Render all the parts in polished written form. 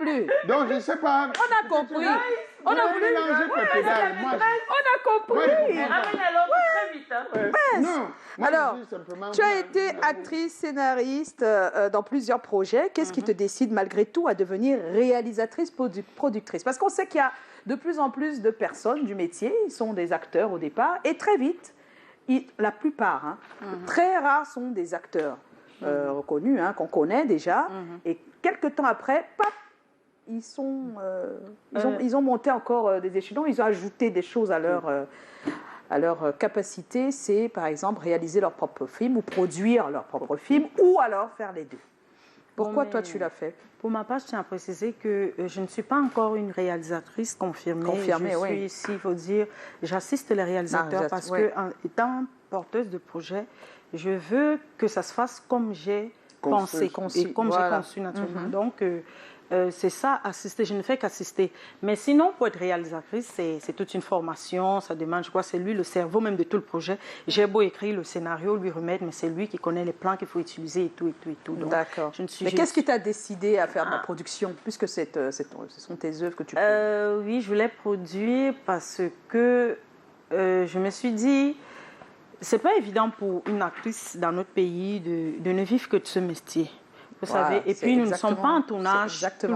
plus. Donc, je ne sais pas. On a compris. On a voulu. On a compris. Très vite. Hein. Non. Moi, Alors, je dis simplement, tu as été actrice, scénariste dans plusieurs projets. Qu'est-ce qui te décide malgré tout à devenir réalisatrice, productrice? Parce qu'on sait qu'il y a de plus en plus de personnes du métier, ils sont des acteurs au départ, et très vite, la plupart, hein, très rares sont des acteurs reconnus, hein, qu'on connaît déjà, et quelques temps après, paf, ils ont monté encore des échelons, ils ont ajouté des choses à leur capacité, c'est par exemple réaliser leur propre film ou produire leur propre film, ou alors faire les deux. Pourquoi toi tu l'as fait? Pour ma part, je tiens à préciser que je ne suis pas encore une réalisatrice confirmée. Confirmée, je oui. suis ici, il faut dire, j'assiste les réalisateurs parce que, étant porteuse de projet, je veux que ça se fasse comme j'ai pensé et comme j'ai conçu naturellement. Donc, c'est ça, assister. Je ne fais qu'assister. Mais sinon, pour être réalisatrice, c'est toute une formation. Ça demande, je crois, c'est lui le cerveau même de tout le projet. J'ai beau écrire le scénario, lui remettre, mais c'est lui qui connaît les plans qu'il faut utiliser et tout, et tout, et tout. D'accord. Mais qu'est-ce qui t'a décidé à faire de la production, puisque ce sont tes œuvres que tu produis? Oui, je voulais produire parce que je me suis dit, c'est pas évident pour une actrice dans notre pays de ne vivre que de ce métier. Vous savez, et puis nous ne sommes pas en tournage tout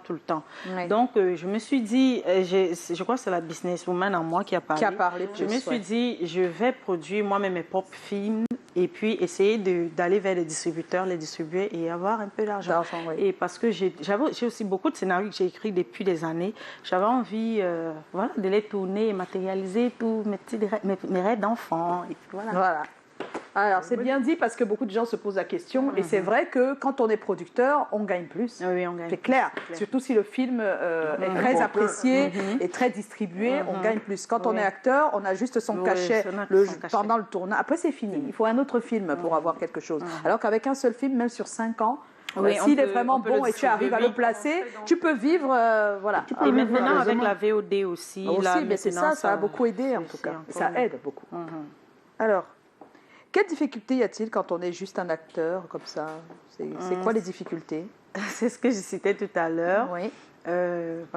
le temps. Oui. Donc, je me suis dit, je crois que c'est la businesswoman en moi qui a parlé. Je me suis dit, je vais produire moi-même mes propres films et puis essayer d'aller vers les distributeurs, les distribuer et avoir un peu d'argent. Et parce que j'ai aussi beaucoup de scénarios que j'ai écrits depuis des années. J'avais envie de les tourner et matérialiser tous mes rêves d'enfant. Voilà. Alors, c'est bien dit parce que beaucoup de gens se posent la question et c'est vrai que quand on est producteur, on gagne plus. Oui, on gagne. C'est clair. Surtout si le film est très apprécié et très distribué, on gagne plus. Quand on est acteur, on a juste son cachet pendant le tournage. Après, c'est fini. Il faut un autre film pour avoir quelque chose. Alors qu'avec un seul film, même sur 5 ans, s'il est vraiment bon et tu arrives à le placer, tu peux vivre, voilà. Et maintenant, avec la VOD aussi. Mais c'est ça, ça a beaucoup aidé en tout cas. Ça aide beaucoup. Alors, quelles difficultés y a-t-il quand on est juste un acteur comme ça? C'est quoi les difficultés? C'est ce que je citais tout à l'heure. Oui.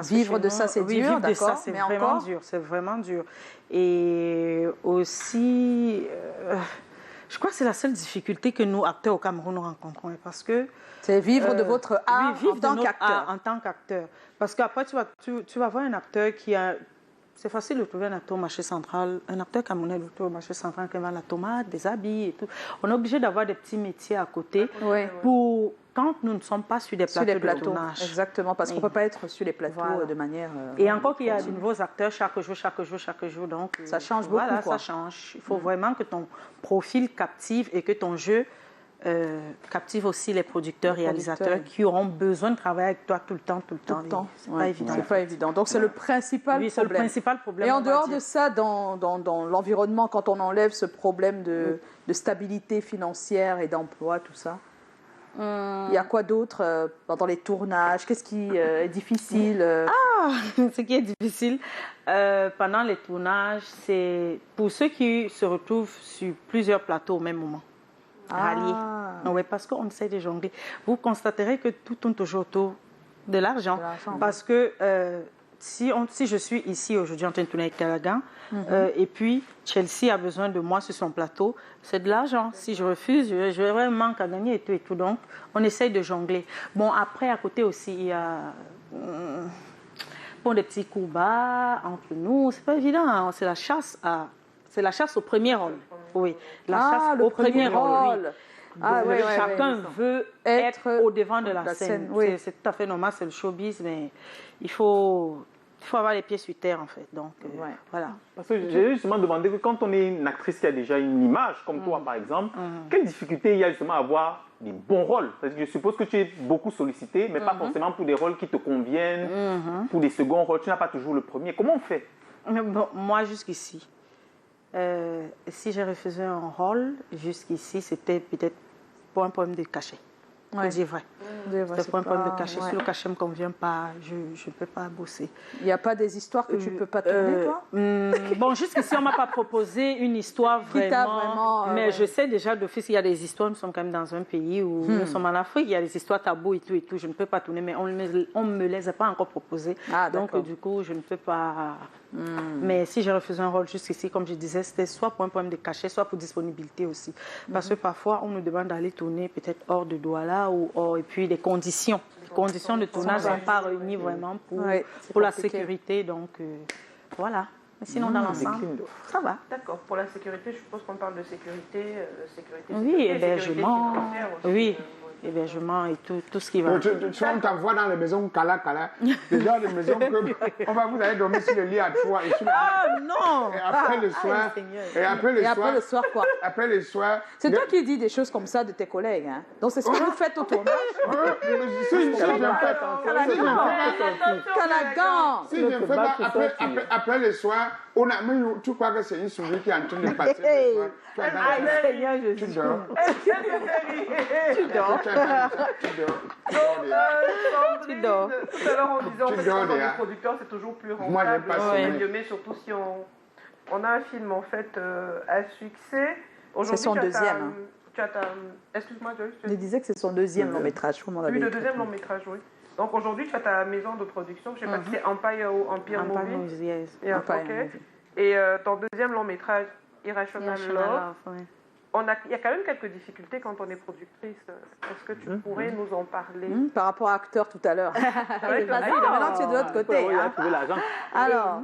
Vivre de ça, c'est dur, d'accord. C'est vraiment dur, c'est vraiment dur. Et aussi, je crois que c'est la seule difficulté que nous, acteurs au Cameroun, nous rencontrons. Parce que... C'est vivre de votre art en tant qu'acteur. Parce qu'après, tu vas voir un acteur qui a... C'est facile de trouver un acteur au marché central, un acteur camerounais au marché central qui vend la tomate, des habits et tout. On est obligé d'avoir des petits métiers à côté pour quand nous ne sommes pas sur des plateaux de tournage. Exactement, parce qu'on ne peut pas être sur les plateaux de manière... et encore qu'il y a de nouveaux acteurs chaque jour. Donc, ça change beaucoup. Voilà, ça change. Il faut vraiment que ton profil captive et que ton jeu... captive aussi les producteurs, réalisateurs qui auront besoin de travailler avec toi tout le temps. C'est pas évident. C'est pas évident. Donc c'est le principal problème. C'est le principal problème. Et en dehors de ça, dans l'environnement, quand on enlève ce problème de stabilité financière et d'emploi, tout ça, il y a quoi d'autre pendant les tournages? Qu'est-ce qui est difficile? Ce qui est difficile pendant les tournages, c'est pour ceux qui se retrouvent sur plusieurs plateaux au même moment. Oui, parce qu'on essaie de jongler. Vous constaterez que tout tourne toujours autour de l'argent. Parce que si je suis ici aujourd'hui en train de tourner avec Callaghan, et puis Chelsea a besoin de moi sur son plateau, c'est de l'argent. Si je refuse, je vais vraiment manque à gagner et tout. Donc, on essaye de jongler. Bon, après, à côté aussi, il y a... des petits coups bas entre nous. C'est pas évident, hein. C'est la chasse à... C'est la chasse au premier rôle. Oui, la chasse au premier rôle. Chacun veut être au devant de la scène. Oui. C'est tout à fait normal, c'est le showbiz, mais il faut avoir les pieds sur terre, en fait. Donc, voilà. Parce que j'ai justement demandé que quand on est une actrice qui a déjà une image, comme toi, par exemple, quelle difficulté il y a justement à avoir des bons rôles? Parce que je suppose que tu es beaucoup sollicité, mais pas forcément pour des rôles qui te conviennent, pour des seconds rôles. Tu n'as pas toujours le premier. Comment on fait? Bon, moi, jusqu'ici, si j'ai refusé un rôle, jusqu'ici, c'était peut-être pour un problème de cachet. pour dire vrai. C'est pas un problème de cachet. Si le cachet ne me convient pas, je ne peux pas bosser. Il n'y a pas des histoires que tu ne peux pas tourner, toi? Bon, jusqu'ici, on ne m'a pas proposé une histoire vraiment. Mais je sais déjà d'office qu'il y a des histoires. Nous sommes quand même dans un pays où nous sommes en Afrique. Il y a des histoires tabous et tout et tout. Je ne peux pas tourner, mais on ne me les a pas encore proposées. Donc, du coup, je ne peux pas. Mais si j'ai refusé un rôle jusqu'ici, comme je disais, c'était soit pour un problème de cachet, soit pour disponibilité aussi. Parce que parfois, on nous demande d'aller tourner peut-être hors de Douala ou hors, et puis les conditions. Les conditions de tournage ne sont pas réunies vraiment pour la sécurité. Donc, voilà. Mais sinon, dans l'ensemble, ça va. D'accord. Pour la sécurité, je suppose qu'on parle de sécurité. Oui, hébergement. Oui. Hébergement et tout ce qui va. Tu t'envoies dans les maisons Kala, des genres de maisons que on va vous aller dormir sur le lit à trois et sur le lit. Non. Et après le soir. Et après le soir quoi? Après le soir. C'est toi qui dis des choses comme ça de tes collègues, hein? Donc c'est ce que vous faites au tournage. Si je fais Calagan. Si je fais pas après le soir, on a même tu crois que c'est une souris qui est en train de passer. Tu dors. Tu dors. Tu dors. Tout à l'heure, on disait en fait, dans les producteurs, c'est toujours plus rentable. Mais surtout si on a un film en fait à succès. C'est son deuxième. Excuse-moi, Joyce. Il disait que c'est son deuxième long métrage. Oui, le deuxième long métrage, oui. Donc aujourd'hui, tu as ta maison de production. Je ne sais pas si c'est Empire ou Empire Movie. Et ton deuxième long métrage, Irrational Love. Il y a quand même quelques difficultés quand on est productrice. Est-ce que tu pourrais nous en parler? Par rapport à acteur tout à l'heure. Maintenant, tu es de l'autre côté. Il a trouvé l'argent. Alors,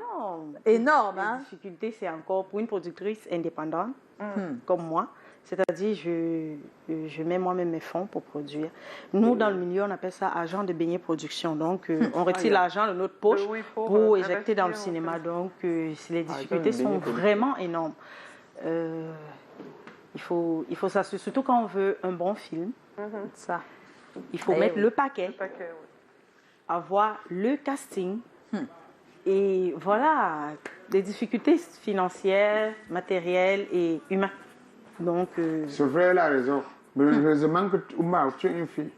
énorme. La difficulté, c'est encore pour une productrice indépendante, comme moi. C'est-à-dire, je mets moi-même mes fonds pour produire. Nous, dans le milieu, on appelle ça agent de beignet production. Donc, on retire l'argent de notre poche pour éjecter dans le cinéma. Donc, les difficultés sont vraiment énormes. Il faut s'assurer, surtout quand on veut un bon film, ça. Il faut mettre le paquet, avoir le casting, et voilà, des difficultés financières, matérielles et humaines. Donc, c'est vrai, elle a raison. Mais heureusement que tu es une fille.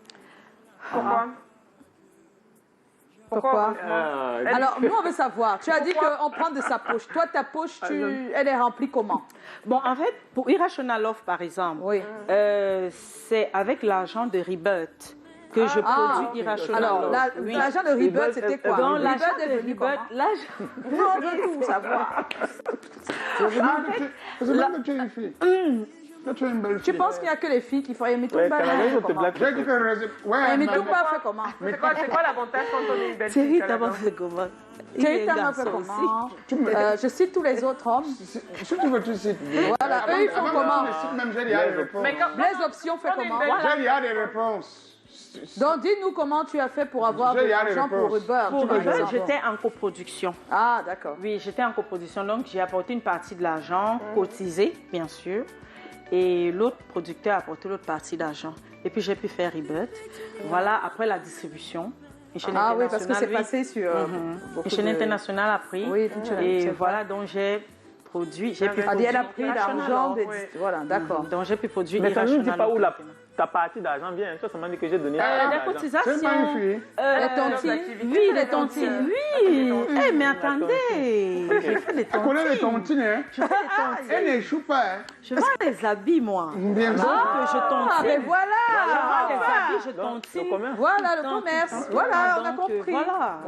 Pourquoi Alors, nous, on veut savoir. Tu as dit qu'on prend de sa poche. Toi, ta poche, elle est remplie comment? Bon, en fait, pour Irrational Love, par exemple, c'est avec l'argent de Rebirth que je produis Irrational Love. Alors, l'argent de Rebirth, c'était quoi? Donc, l'argent de Rebirth, nous, on veut tout savoir. Heureusement que tu es une fille. Tu penses qu'il n'y a que les filles qui font Amy Toumba? Amy Toumba fait comment? C'est quoi l'avantage quand on est une belle fille? Thierry Tama fait comment? Thierry Tama fait comment? Je cite tous les autres hommes. Si tu veux, tu cites. Voilà, eux, ils font comment? Les options fait comment? Il y a des réponses. Donc, dis-nous comment tu as fait pour avoir de l'argent pour Rebirth. Pour Rebirth, j'étais en coproduction. Ah, d'accord. Oui, j'étais en coproduction, donc j'ai apporté une partie de l'argent, cotisé, bien sûr. Et l'autre producteur a apporté l'autre partie d'argent. Et puis j'ai pu faire Rebirth. Voilà, après la distribution. Ah oui, parce que c'est passé sur... Une chaîne internationale a pris. Oui, et voilà, donc j'ai produit. Elle a pris l'argent. Voilà, d'accord. Donc j'ai pu produire. Mais ça ne dit pas où ta partie d'argent vient. Tu as dit que j'ai donné la cotisation. C'est pas une fille. Les tontines. Oui, les tontines. Oui. Eh, mais attendez. J'ai fait les tontines. Tu connais les tontines, hein? Je fais les tontines. Elle n'échoue pas, hein? Je vends les habits, moi. Bien sûr. Je tontine. Ah, mais voilà. Je vends les habits, je tontine. Voilà, le commerce. Voilà, on a compris. Voilà.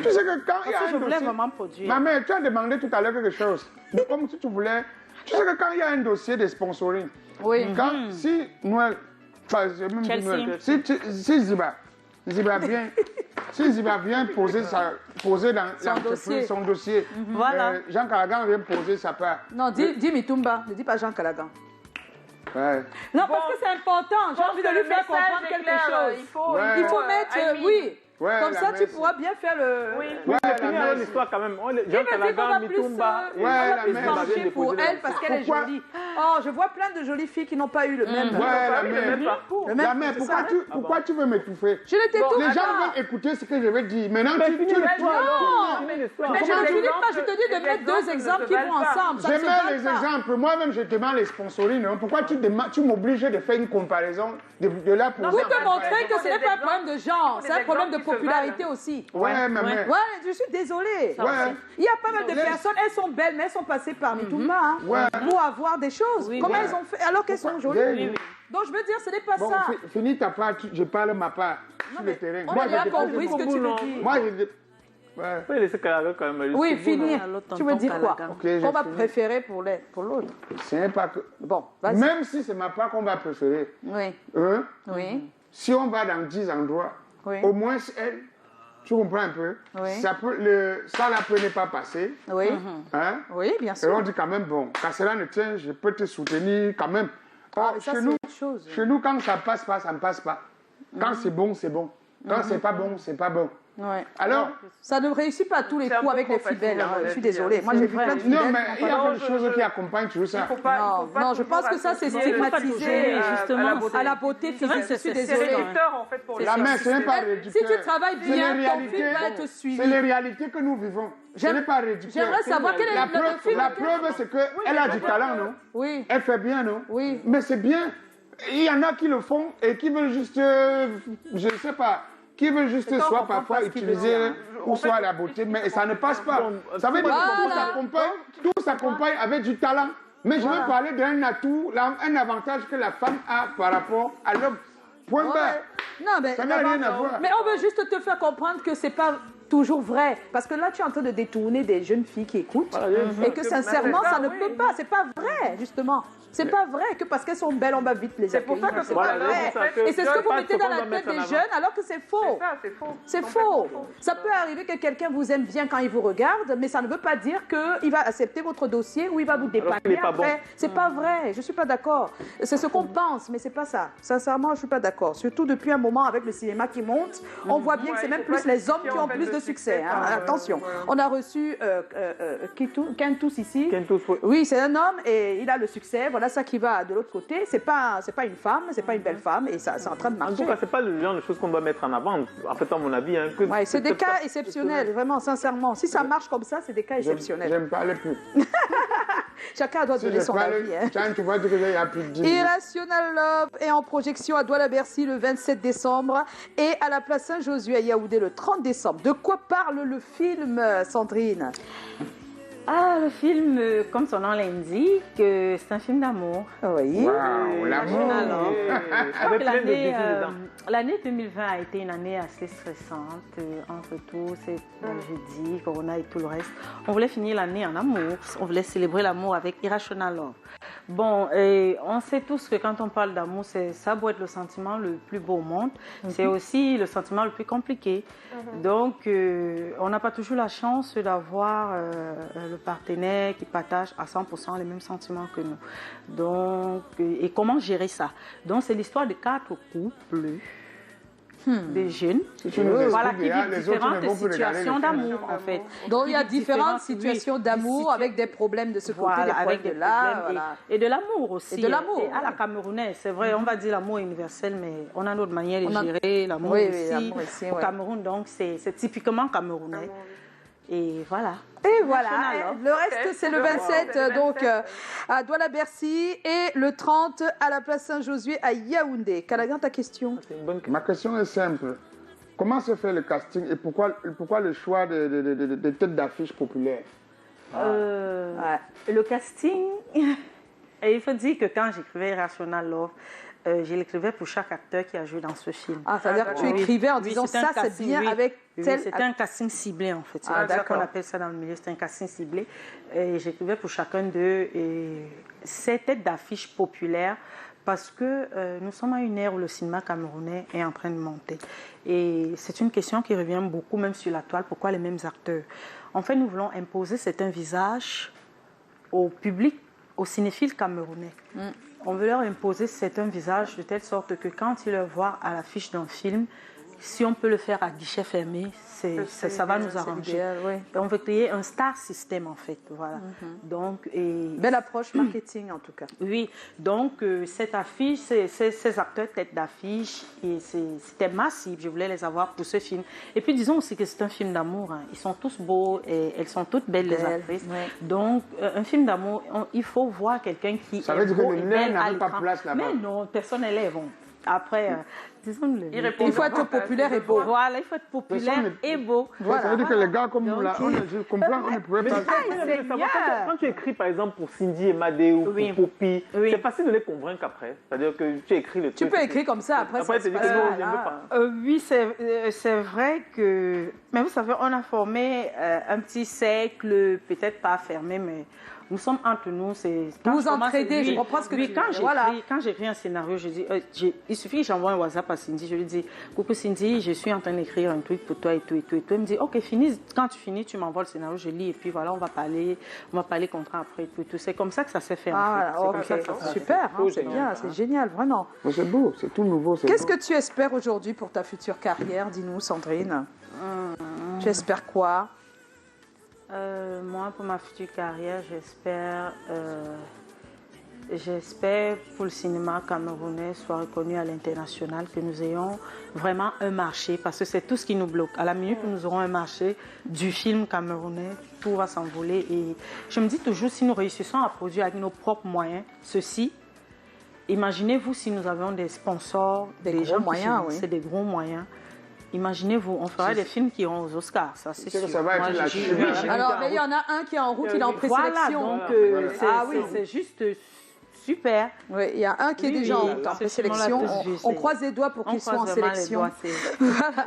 Tu sais que quand il y a un dossier... Je voulais vraiment produire. Ma mère, tu as demandé tout à l'heure quelque chose. Comme si tu voulais... Tu sais que quand il y a un dossier de sponsoring, si Noël... Si Ziba vient poser dans l'entreprise son dossier, Jean Calagan vient poser sa part. Non, dis Mitumba, ne dis pas Jean Calagan. Ouais. Non, parce que c'est important. J'ai envie de lui faire comprendre quelque chose. Il faut mettre, Ouais, comme ça, tu messe. pourras bien faire le... Oui. Ouais, la fini messe. l'histoire quand même. Il me dit qu'on va plus, on va plus messe. pencher pour elle parce qu'elle est Pourquoi? jolie. Oh, je vois plein de jolies filles qui n'ont pas eu le même... Ouais, le même parcours. Le même- La mère, c'est ça, pourquoi tu veux m'étouffer? Je ne t'étouffe Les gens pas. veulent écouter ce que je vais dire. Maintenant, Mais tu finis l'histoire alors. Non. Finis l'histoire. Mais je Comment ne tu finis veux pas, je te dis de les mettre deux exemples exemples ne qui se vont valent pas. ensemble. Ça ne se j'aimais valent les pas. exemples. Moi-même, je demande les sponsorines. Hein. Pourquoi tu m'obliges de faire une comparaison de là pour Pour là? te montrer que ce n'est pas un exemples- problème de genre, des c'est un problème de exemples qui se popularité valent. aussi. Ouais, ma mère. Ouais, je suis désolée. Ouais. Il y a pas mal de personnes, elles sont belles, mais elles sont passées parmi tout le monde hein, Ouais. pour avoir des choses. Comment elles ont fait alors qu'elles sont jolies? Oui. Donc je veux dire, ce n'est pas Bon, ça. finis ta part, je parle ma part sur le terrain. On a bien je compris ce que tu veux dire. Moi, je... Ouais. Faut laisser Calaga quand même. Oui, finir. Tu veux dire quoi? Ok, j'ai Qu'on va fini. préférer pour l'autre. Ce n'est pas que... Bon, vas-y. Même si c'est ma part qu'on va préférer, Oui, hein, oui, si on va dans 10 endroits, Oui. au moins elle, tu comprends un peu, Oui. ça la peut ne pas passer. oui. Hein? Oui, bien Et sûr. on dit quand même, bon, quand cela ne tient, je peux te soutenir quand même. Or, mais ça, chez, c'est nous, autre chose. chez nous, quand ça passe pas, ça ne passe pas. Quand c'est bon, c'est bon. Quand c'est pas bon, c'est pas bon. Ouais. Alors, Ça ne réussit pas à tous les C'est un coups peu avec les trop filles belles. facile, hein. à mon Je suis avis, désolée. hein. Moi, j'ai vu plein de filles non, belles. mais il y a Non, quelque chose qui accompagne toujours ça. Non, je pense que ça, c'est stigmatisé à la beauté physique. Je suis C'est désolée. réducteur en fait pour les La gens. mère, ce n'est pas Si réducteur. tu travailles C'est les bien, ton réalités. film va être suivi. C'est les réalités que nous vivons. Ce n'est pas réducteur. J'aimerais savoir quel est La le preuve, film. la preuve, c'est qu'elle a du talent, non? Oui, Elle fait bien, non? Oui. Mais c'est bien. Il y en a qui le font et qui veulent juste, je ne sais pas, qui veulent juste qu'on soit comprend parfois pas ce qu'il veut utiliser dire, ou soit la beauté, mais ça ne passe pas. Ça veut dire que tout s'accompagne avec du talent. Mais je veux parler d'un atout, un avantage que la femme a par rapport à l'homme. Point barre. non, mais Ça n'a rien à voir. Mais on veut juste te faire comprendre que c'est pas toujours vrai. Parce que là, tu es en train de détourner des jeunes filles qui écoutent. Et que sincèrement, ça ne peut pas. C'est pas vrai, justement. C'est pas vrai que parce qu'elles sont belles, on va vite les accueillir. pour ça que C'est voilà, pas vrai. c'est ça que Et c'est ce que vous mettez dans la qu'on doit tête mettre en des avant. jeunes, alors que c'est faux. C'est faux. C'est faux. Ça peut arriver que quelqu'un vous aime bien quand il vous regarde, mais ça ne veut pas dire qu'il va accepter votre dossier ou il va vous dépanner qu'il est pas après. bon. C'est pas vrai. Je suis pas d'accord. C'est ce qu'on pense, mais c'est pas ça. Sincèrement, je suis pas d'accord. Surtout depuis un moment avec le cinéma qui monte, on voit bien que c'est même plus les hommes qui ont plus de succès. Hein. Attention. On a reçu Kentus ici. Kentus, oui. Oui, c'est un homme et il a le succès. Voilà ça qui va de l'autre côté. C'est pas une femme, c'est pas une belle femme et ça, c'est en train de En marcher. tout cas, c'est pas le genre de choses qu'on doit mettre en avant. En fait, à mon avis, hein, que Ouais, c'est des cas pas- exceptionnels, vraiment, sincèrement. Si ça marche comme ça, c'est des cas exceptionnels. J'aime parler plus. Chacun doit Si donner je son parle, avis. Hein. tiens, tu vois dire qu'il y a plus de 10 minutes. Irrational Love est en projection à Douala-Bercy le 27 décembre et à la place Saint-Josué à Yaoundé le 30 décembre. De quoi parle le film, Sandrine? Ah, le film, comme son nom l'indique, c'est un film d'amour. Oui. Waouh, l'amour. Alors, je crois Avec que plein de défis dedans. l'année 2020 a été une année assez stressante entre tout, c'est jeudi, Corona et tout le reste. On voulait finir l'année en amour, on voulait célébrer l'amour avec Irrational Love. Bon, on sait tous que quand on parle d'amour, ça doit être le sentiment le plus beau au monde. C'est aussi le sentiment le plus compliqué. Donc, on n'a pas toujours la chance d'avoir le partenaire qui partage à 100% les mêmes sentiments que nous. Donc, et comment gérer ça? Donc, c'est l'histoire de 4 couples. Des jeunes, voilà, qui vivent différentes situations d'amour en fait. Donc il y a Qui vivent différentes oui, situations d'amour avec des problèmes de ce côté, voilà, des avec problèmes des de là. problèmes Voilà. et de l'amour aussi. Et de l'amour, Et à la oui. camerounaise, c'est vrai, on va dire l'amour universel, mais on a notre manière de gérer l'amour Oui, aussi, l'amour ici, au ouais. Cameroun, donc c'est typiquement camerounais. Et voilà. Et voilà, Irrational Love. le reste c'est le 27 donc à Douala-Bercy et le 30 à la place Saint-Josué à Yaoundé. Calagan, ta question? C'est une bonne question. Ma question est simple. Comment se fait le casting et pourquoi le choix des têtes d'affiche populaires? Le casting, et il faut dire que quand j'écrivais Irrational Love, je l'écrivais pour chaque acteur qui a joué dans ce film. Ah, c'est-à-dire que tu écrivais en disant c'était un ça c'est casting, bien oui. avec Oui, tel c'était un casting ciblé en fait. C'est Ah, comme ça qu'on d'accord. appelle ça dans le milieu, c'est un casting ciblé. Et j'écrivais pour chacun d'eux et ces têtes d'affiche populaires parce que nous sommes à une ère où le cinéma camerounais est en train de monter. Et c'est une question qui revient beaucoup même sur la toile, pourquoi les mêmes acteurs? En fait, nous voulons imposer certains visages au public, aux cinéphiles camerounais. On veut leur imposer certains visages de telle sorte que quand ils le voient à l'affiche d'un film, si on peut le faire à guichet fermé, ça va nous arranger. Idéal, oui. On veut créer un star system en fait, voilà. Donc, belle approche marketing en tout cas. Oui, donc cette affiche, ces acteurs tête d'affiche, c'était massif, je voulais les avoir pour ce film. Et puis disons aussi que c'est un film d'amour, hein. Ils sont tous beaux et elles sont toutes belles les actrices. Ouais. Donc un film d'amour, il faut voir quelqu'un qui ça veut dire que le nez n'a pas place là-bas. Mais non, personne n'élève. Après, disons-le. Il faut être populaire et beau. Voilà, il faut être populaire et beau. Voilà. Ça veut dire que les gars comme nous, là, je comprends, on ne pourrait pas... Quand tu écris, par exemple, pour Cindy et Madé ou pour Poppy, c'est facile de les convaincre après. C'est-à-dire que tu écris le truc. Tu peux écrire comme ça, après tu dis que non, je ne veux pas. Oui, c'est vrai que... Mais vous savez, on a formé un petit cercle, peut-être pas fermé, mais... Nous sommes entre nous. Vous vous entraidez, je comprends ce que tu dis. Quand j'écris un scénario, je dis, il suffit que j'envoie un WhatsApp à Cindy, je lui dis, coucou Cindy, je suis en train d'écrire un truc pour toi et tout et tout et tout. Elle me dit, ok, quand tu finis, tu m'envoies le scénario, je lis et puis voilà, on va parler contrat après et tout et tout. C'est comme ça que ça s'est fait. Super, hein, c'est bien, c'est génial, vraiment. C'est beau, c'est tout nouveau. Qu'est-ce que tu espères aujourd'hui pour ta future carrière? Dis-nous, Sandrine. Tu espères quoi? Moi, pour ma future carrière, j'espère pour le cinéma camerounais soit reconnu à l'international, que nous ayons vraiment un marché, parce que c'est tout ce qui nous bloque. À la minute où nous aurons un marché du film camerounais, tout va s'envoler. Et je me dis toujours, si nous réussissons à produire avec nos propres moyens ceci, imaginez-vous si nous avions des sponsors, des gros moyens, c'est des gros moyens. Imaginez-vous, on fera des films qui iront aux Oscars, ça c'est sûr. Ça va être la chimie. Alors, mais il y en a un qui est en route, il est en présélection. Voilà, donc c'est juste super. Oui, il y a un qui est déjà en présélection. On croise les doigts pour qu'ils soient en sélection. Voilà.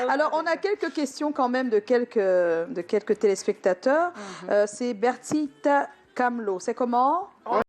Alors, on a quelques questions quand même de quelques téléspectateurs. C'est Bertita Kamlo. C'est comment?